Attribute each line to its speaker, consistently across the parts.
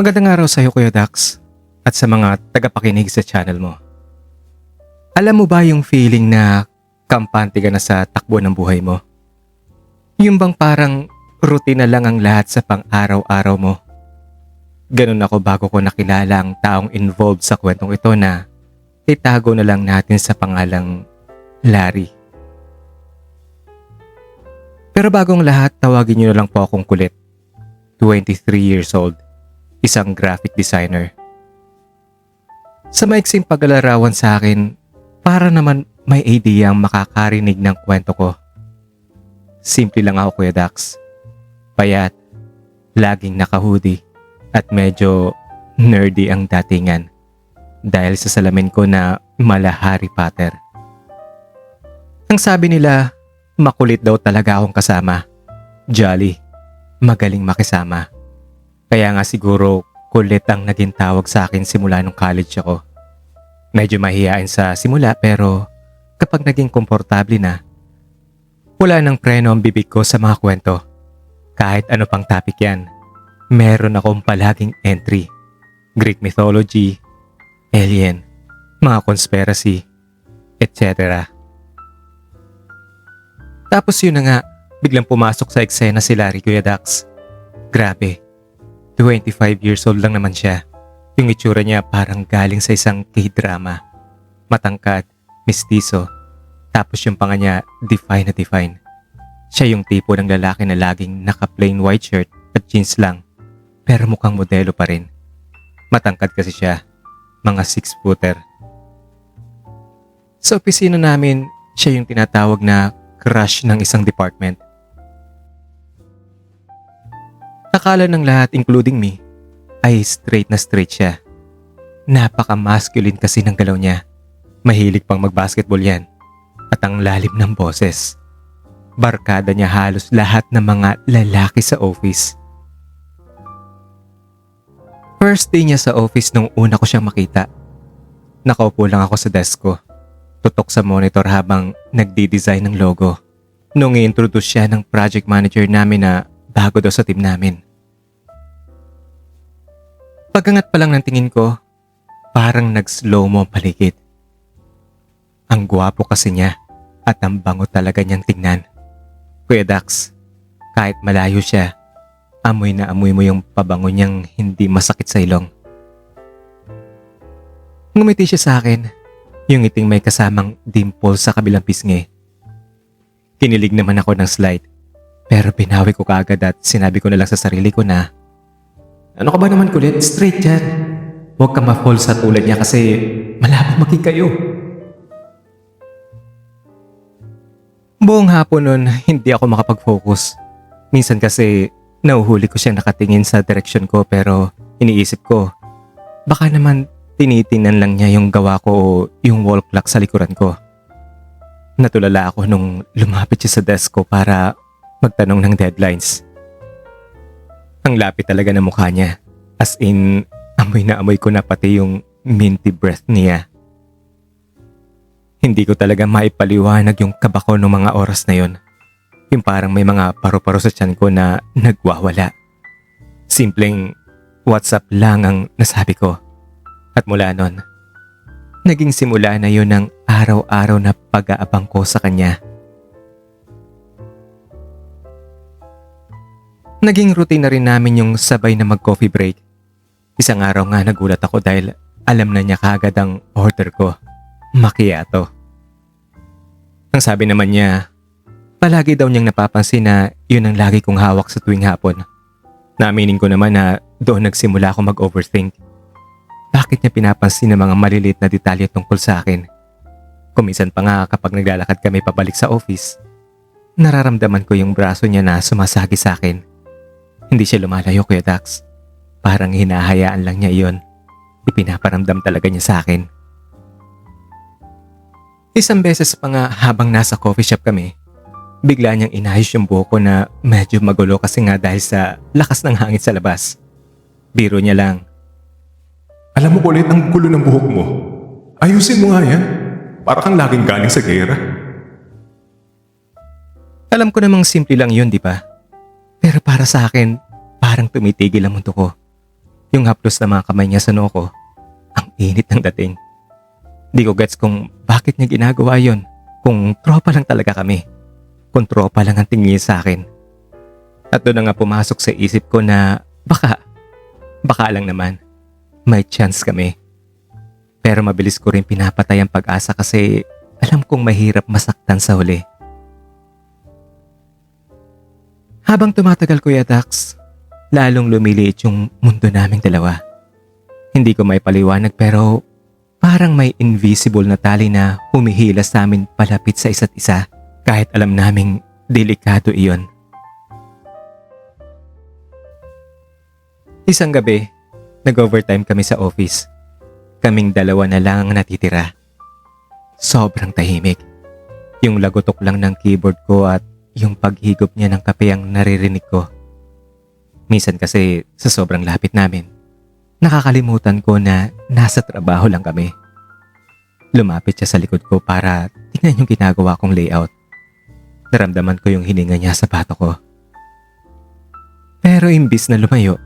Speaker 1: Magandang araw sa iyo, Kuya Dax, at sa mga tagapakinig sa channel mo. Alam mo ba yung feeling na kampante ka na sa takbo ng buhay mo? Yung bang parang rutina lang ang lahat sa pang-araw-araw mo? Ganun ako bago ko nakilala ang taong involved sa kwentong ito na itago na lang natin sa pangalang Larry. Pero bagong lahat, tawagin niyo na lang po akong kulit. 23 years old. Isang graphic designer. Sa maiksing paglalarawan sa akin, para naman may idea ang makakarinig ng kwento ko. Simple lang ako, Kuya Dax. Payat, laging naka-hoodie, at medyo nerdy ang datingan dahil sa salamin ko na mala Harry Potter. Ang sabi nila, makulit daw talaga akong kasama. Jolly, magaling makisama. Kaya nga siguro kulit ang naging tawag sa akin simula nung college ako. Medyo mahihain sa simula pero kapag naging komportable na, wala nang preno ang bibig ko sa mga kwento. Kahit ano pang topic yan, meron akong palaging entry. Greek mythology, alien, mga conspiracy, etc. Tapos yun na nga, biglang pumasok sa eksena si Larry, Kuya Dax. Grabe. 25 years old lang naman siya. Yung itsura niya parang galing sa isang K-drama. Matangkad, mistiso, tapos yung panga niya define na define. Siya yung tipo ng lalaki na laging naka-plain white shirt at jeans lang, pero mukhang modelo pa rin. Matangkad kasi siya, mga 6-footer. Sa opisina namin, siya yung tinatawag na crush ng isang department. Akala ng lahat, including me, ay straight na straight siya. Napaka-masculine kasi ng galaw niya. Mahilig pang mag-basketball yan. At ang lalim ng boses. Barkada niya halos lahat ng mga lalaki sa office. First day niya sa office nung una ko siyang makita. Nakaupo lang ako sa desk ko. Tutok sa monitor habang nagdi-design ng logo. Nung i-introduce siya ng project manager namin na bago daw sa team namin. Pag-angat pa lang ng tingin ko, parang nag-slow-mo ang paligid. Ang gwapo kasi niya at ang bango talaga niyang tingnan. Kuya Dax, kahit malayo siya, amoy na amoy mo yung pabango niyang hindi masakit sa ilong. Ngumiti siya sa akin, yung ngiting may kasamang dimple sa kabilang pisngi. Kinilig naman ako ng slight. Pero binawi ko kaagad at sinabi ko na lang sa sarili ko na, ano ka ba naman kulit? Straight yan. Huwag ka ma-fall sa tulad niya kasi malabo maging kayo. Buong hapon nun, hindi ako makapag-focus. Minsan kasi nauhuli ko siya nakatingin sa direksyon ko pero iniisip ko, baka naman tinitingnan lang niya yung gawa ko o yung wall clock sa likuran ko. Natulala ako nung lumapit siya sa desk ko para magtanong ng deadlines. Ang lapit talaga ng mukha niya. As in, amoy na amoy ko na pati yung minty breath niya. Hindi ko talaga maipaliwanag yung kaba ko ng mga oras na yon. Yung parang may mga paru-paro sa tiyan ko na nagwawala. Simpleng WhatsApp lang ang nasabi ko. At mula nun, naging simula na yun ng araw-araw na pag-aabang ko sa kanya. Naging routine na rin namin yung sabay na mag-coffee break. Isang araw nga nagulat ako dahil alam na niya kaagad ang order ko, macchiato. Ang sabi naman niya, palagi daw niyang napapansin na yun ang lagi kong hawak sa tuwing hapon. Naaminin ko naman na doon nagsimula ako mag-overthink. Bakit niya pinapansin ang mga maliliit na detalye tungkol sa akin? Kuminsan pa nga kapag naglalakad kami pabalik sa office, nararamdaman ko yung braso niya na sumasagi sa akin. Hindi siya lumalayo, Kuya Dax. Parang hinahayaan lang niya iyon. Ipinaparamdam talaga niya sa akin. Isang beses pa nga habang nasa coffee shop kami, bigla niyang inayos yung buhok ko na medyo magulo kasi nga dahil sa lakas ng hangin sa labas. Biro niya lang.
Speaker 2: Alam mo kulit ang gulo ng buhok mo. Ayusin mo nga yan. Para kang laging galing sa gera.
Speaker 1: Alam ko namang simple lang yun, di ba? Pero para sa akin, parang tumitigil ang mundo ko. Yung haplos na mga kamay niya sa noo ko, ang init ng dating. Di ko gets kung bakit niya ginagawa yon. Kung tropa lang talaga kami. Kung tropa lang ang tingin niya sa akin. At doon na nga pumasok sa isip ko na baka lang naman, may chance kami. Pero mabilis ko rin pinapatay ang pag-asa kasi alam kong mahirap masaktan sa huli. Habang tumatagal Kuya Dax, lalong lumiliit yung mundo naming dalawa. Hindi ko may paliwanag pero parang may invisible na tali na humihila sa amin palapit sa isa't isa kahit alam naming delikado iyon. Isang gabi, nag-overtime kami sa office. Kaming dalawa na lang ang natitira. Sobrang tahimik. Yung lagotok lang ng keyboard ko at yung paghigop niya ng kape ang naririnig ko. Minsan kasi sa sobrang lapit namin, nakakalimutan ko na nasa trabaho lang kami. Lumapit siya sa likod ko para tingnan yung ginagawa kong layout. Naramdaman ko yung hininga niya sa bato ko. Pero imbis na lumayo,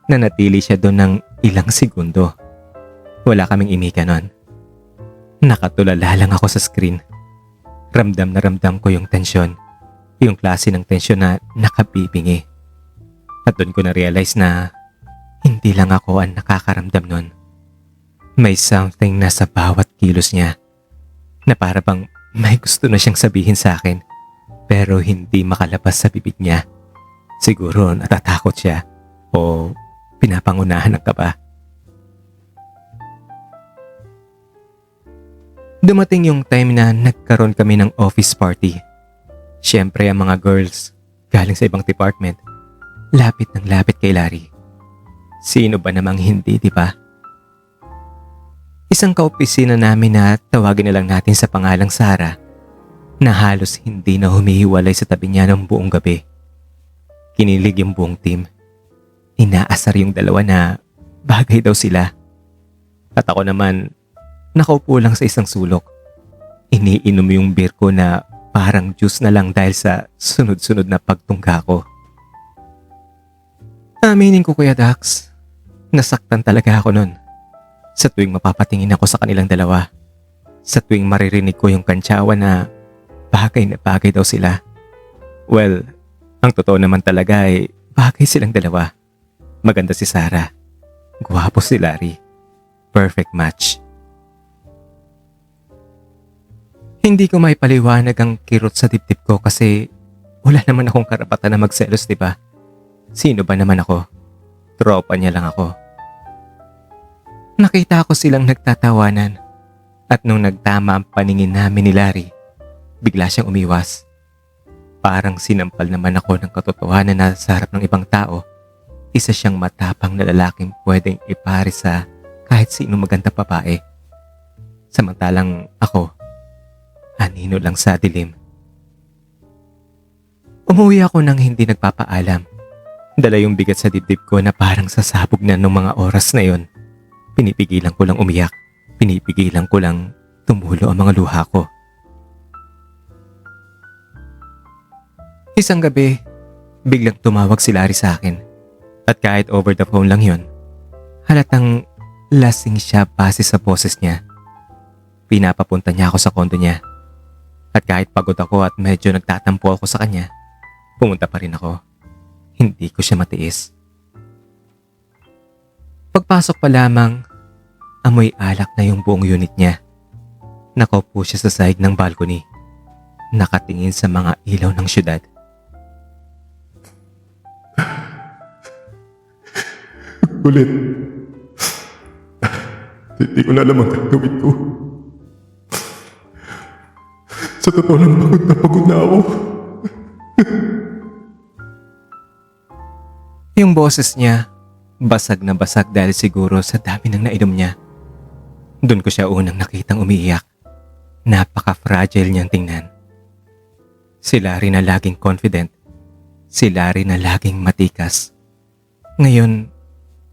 Speaker 1: nanatili siya doon ng ilang segundo. Wala kaming imika nun. Nakatulala lang ako sa screen. Ramdam na ramdam ko yung tensyon. Yung klase ng tensyon na nakabibingi. At doon ko na-realize na hindi lang ako ang nakakaramdam nun. May something na sa bawat kilos niya na para bang may gusto na siyang sabihin sa akin pero hindi makalabas sa bibig niya. Siguro natatakot siya o pinapangunahan ng kaba. Dumating yung time na nagkaroon kami ng office party. Siyempre ang mga girls galing sa ibang department, lapit ng lapit kay Larry. Sino ba namang hindi, di ba? Isang kaopisina namin na tawagin na lang natin sa pangalang Sarah na halos hindi na humihiwalay sa tabi niya ng buong gabi. Kinilig yung buong team. Inaasar yung dalawa na bagay daw sila. At ako naman, nakaupo lang sa isang sulok. Iniinom yung beer ko na parang juice na lang dahil sa sunod-sunod na pagtungga ko. Aminin ko Kuya Dax, nasaktan talaga ako nun. Sa tuwing mapapatingin ako sa kanilang dalawa. Sa tuwing maririnig ko yung kantsawa na bagay daw sila. Well, ang totoo naman talaga ay bagay silang dalawa. Maganda si Sarah. Gwapo si Larry. Perfect match. Hindi ko may paliwanag ang kirot sa dibdib ko kasi wala naman akong karapatan na magselos, di ba? Sino ba naman ako? Tropa niya lang ako. Nakita ko silang nagtatawanan at nung nagtama ang paningin namin ni Larry, bigla siyang umiwas. Parang sinampal naman ako ng katotohanan na sa harap ng ibang tao, isa siyang matapang na lalaking pwedeng ipare sa kahit sino maganda babae. Samantalang ako, anino lang sa dilim. Umuwi ako nang hindi nagpapaalam. Dala yung bigat sa dibdib ko na parang sasabog na nung mga oras na yon. Pinipigilan ko lang umiyak. Pinipigilan ko lang tumulo ang mga luha ko. Isang gabi, biglang tumawag si Larry sa akin. At kahit over the phone lang yon, halatang lasing siya base sa boses niya. Pinapapunta niya ako sa kondo niya. At kahit pagod ako at medyo nagtatampo ako sa kanya, pumunta pa rin ako. Hindi ko siya matiis. Pagpasok pa lamang, amoy alak na yung buong unit niya. Nakaupo siya sa sahig ng balcony, nakatingin sa mga ilaw ng syudad.
Speaker 2: Ulit. Hindi ko na alam ang gagawin ko. Sa totoo lang, pagod na ako.
Speaker 1: Yung boses niya, basag na basag dahil siguro sa dami ng nainom niya. Doon ko siya unang nakitang umiiyak. Napaka-fragile niyang tingnan. Si Larry na laging confident. Si Larry na laging matikas. Ngayon,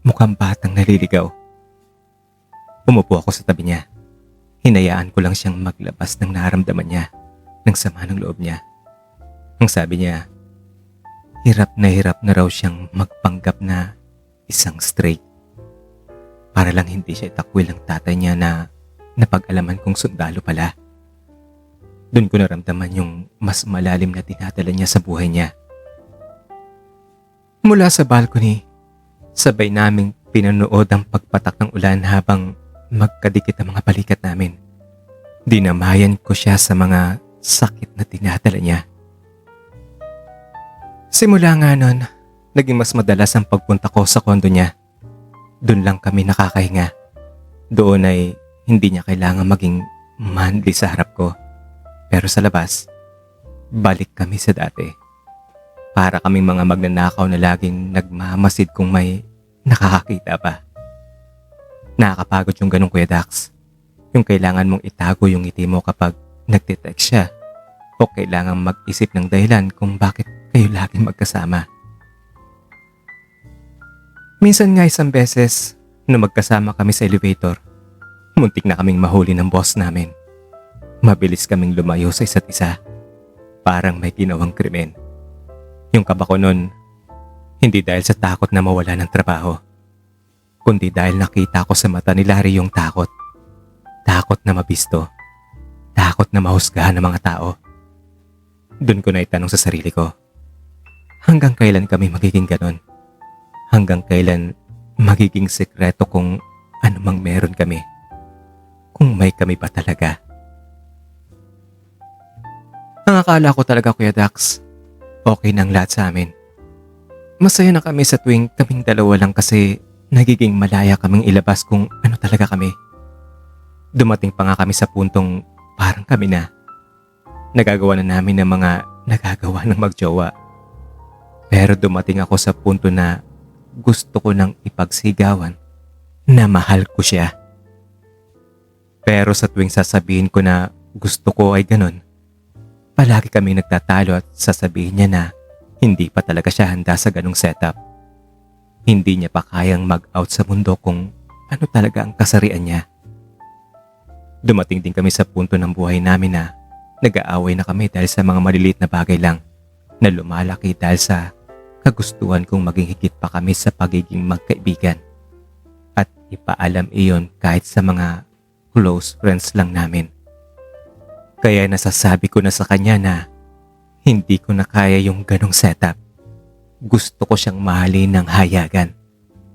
Speaker 1: mukhang batang naliligaw. Umupo ako sa tabi niya. Hinayaan ko lang siyang maglabas ng nararamdaman niya, ng sama ng loob niya. Ang sabi niya, hirap na raw siyang magpanggap na isang straight. para lang hindi siya itakwil ng tatay niya na napag-alaman kong sundalo pala. Doon ko naramdaman yung mas malalim na tinadala niya sa buhay niya. Mula sa balcony, sabay naming pinanood ang pagpatak ng ulan habang magkadikit ang mga balikat namin. Dinamayan ko siya sa mga sakit na tinadala niya. Simula nga nun, naging mas madalas ang pagpunta ko sa kondo niya. Doon lang kami nakakahinga. Doon ay hindi niya kailangan maging manly sa harap ko. Pero sa labas, balik kami sa dati. Para kaming mga magnanakaw na laging nagmamasid kung may nakakakita pa. Nakakapagod yung ganong Kuya Dax. Yung kailangan mong itago yung ngiti mo kapag nagtitext siya. O kailangan mag-isip ng dahilan kung bakit kayo laging magkasama. Minsan nga isang beses, nung magkasama kami sa elevator, muntik na kaming mahuli ng boss namin. Mabilis kaming lumayo sa isa't isa. Parang may ginawang krimen. Yung kaba ko nun, hindi dahil sa takot na mawala ng trabaho, kundi dahil nakita ko sa mata ni Larry yung takot. Takot na mabisto. Takot na mahusgahan ng mga tao. Doon ko na itanong sa sarili ko, hanggang kailan kami magiging ganon? Hanggang kailan magiging sekreto kung anumang meron kami? Kung may kami ba talaga? Ang akala ko talaga, Kuya Dax, okay nang lahat sa amin. Masaya na kami sa tuwing kaming dalawa lang kasi nagiging malaya kaming ilabas kung ano talaga kami. Dumating pa nga kami sa puntong parang kami na. Nagagawa na namin ng mga nagagawa ng magjowa. Pero dumating ako sa punto na gusto ko nang ipagsigawan na mahal ko siya. Pero sa tuwing sasabihin ko na gusto ko ay ganon, palagi kami nagtatalo at sasabihin niya na hindi pa talaga siya handa sa ganong setup. Hindi niya pa kayang mag-out sa mundo kung ano talaga ang kasarian niya. Dumating din kami sa punto ng buhay namin na nag-aaway na kami dahil sa mga maliliit na bagay lang na lumalaki dahil sa kagustuhan kong maging higit pa kami sa pagiging magkaibigan. At ipaalam iyon kahit sa mga close friends lang namin. Kaya nasasabi ko na sa kanya na hindi ko na kaya yung ganong setup. Gusto ko siyang mahalin ng hayagan.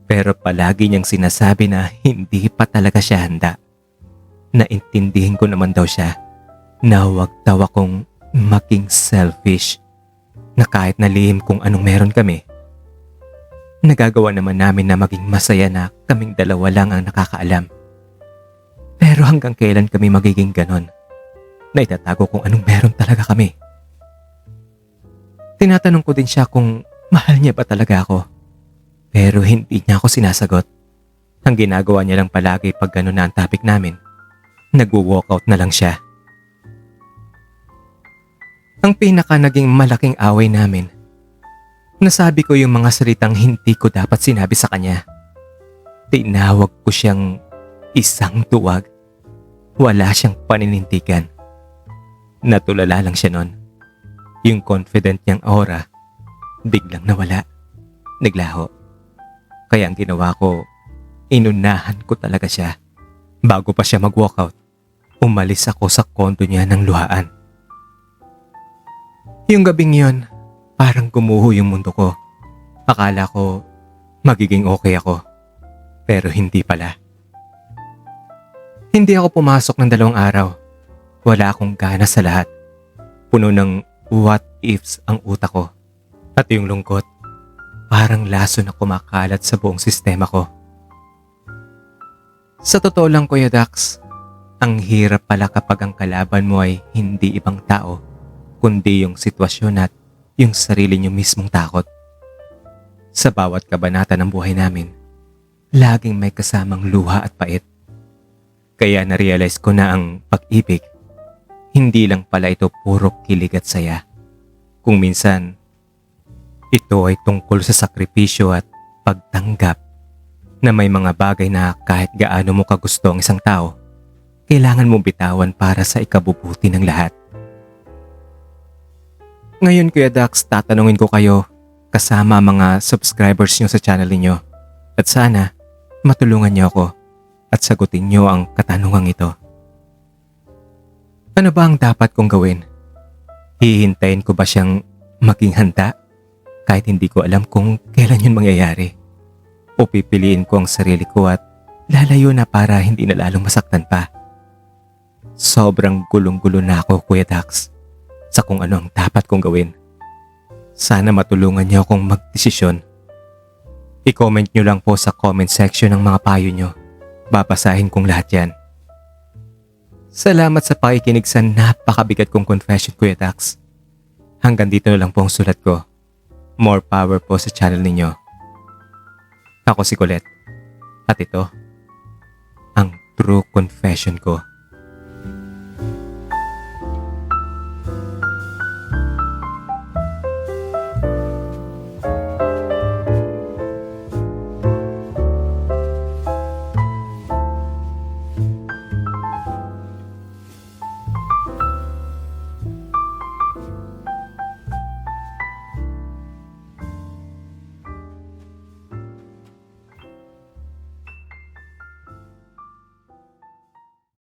Speaker 1: Pero palagi niyang sinasabi na hindi pa talaga siya handa. Naintindihin ko naman daw siya na huwag daw akong maging selfish. Na kahit nalihim kung anong meron kami, nagagawa naman namin na maging masaya na kaming dalawa lang ang nakakaalam. Pero hanggang kailan kami magiging ganon? Na itatago kung anong meron talaga kami. Tinatanong ko din siya kung mahal niya ba talaga ako. Pero hindi niya ako sinasagot. Ang ginagawa niya lang palagi pag gano'n na ang topic namin, nagwo-walkout na lang siya. Ang pinaka naging malaking away namin, nasabi ko yung mga salitang hindi ko dapat sinabi sa kanya. Tinawag ko siyang isang tuwag. Wala siyang paninintigan. Natulala lang siya nun. Yung confident niyang aura, biglang nawala. Naglaho. Kaya ang ginawa ko, inunahan ko talaga siya. Bago pa siya mag-walkout, umalis ako sa kondo niya ng luhaan. Yung gabing yun, parang gumuho yung mundo ko. Akala ko magiging okay ako. Pero hindi pala. Hindi ako pumasok ng 2 araw. Wala akong gana sa lahat. Puno ng what ifs ang utak ko. At yung lungkot, parang laso na kumakalat sa buong sistema ko. Sa totoo lang, Kuya Dax, ang hirap pala kapag ang kalaban mo ay hindi ibang tao, kundi yung sitwasyon at yung sarili niyo mismong takot. Sa bawat kabanata ng buhay namin, laging may kasamang luha at pait. Kaya na-realize ko na ang pag-ibig, hindi lang pala ito puro kilig at saya. Kung minsan, ito ay tungkol sa sakripisyo at pagtanggap na may mga bagay na kahit gaano mo kagusto ang isang tao, kailangan mong bitawan para sa ikabubuti ng lahat. Ngayon, Kuya Dax, tatanungin ko kayo kasama mga subscribers nyo sa channel niyo. At sana, matulungan niyo ako at sagutin niyo ang katanungang ito. Ano ba ang dapat kong gawin? Hihintayin ko ba siyang maging handa kahit hindi ko alam kung kailan yun mangyayari? O pipiliin ko ang sarili ko at lalayo na para hindi na lalong masaktan pa? Sobrang gulong-gulo na ako, Kuya Dax, sa kung ano ang dapat kong gawin. Sana matulungan niyo akong magdesisyon. I-comment niyo lang po sa comment section ang mga payo niyo. Babasahin kong lahat yan. Salamat sa pakikinig sa napakabigat kong confession, Kuya Dax. Hanggang dito na lang po ang sulat ko. More power po sa channel ninyo. Ako si Colette. At ito, ang true confession ko.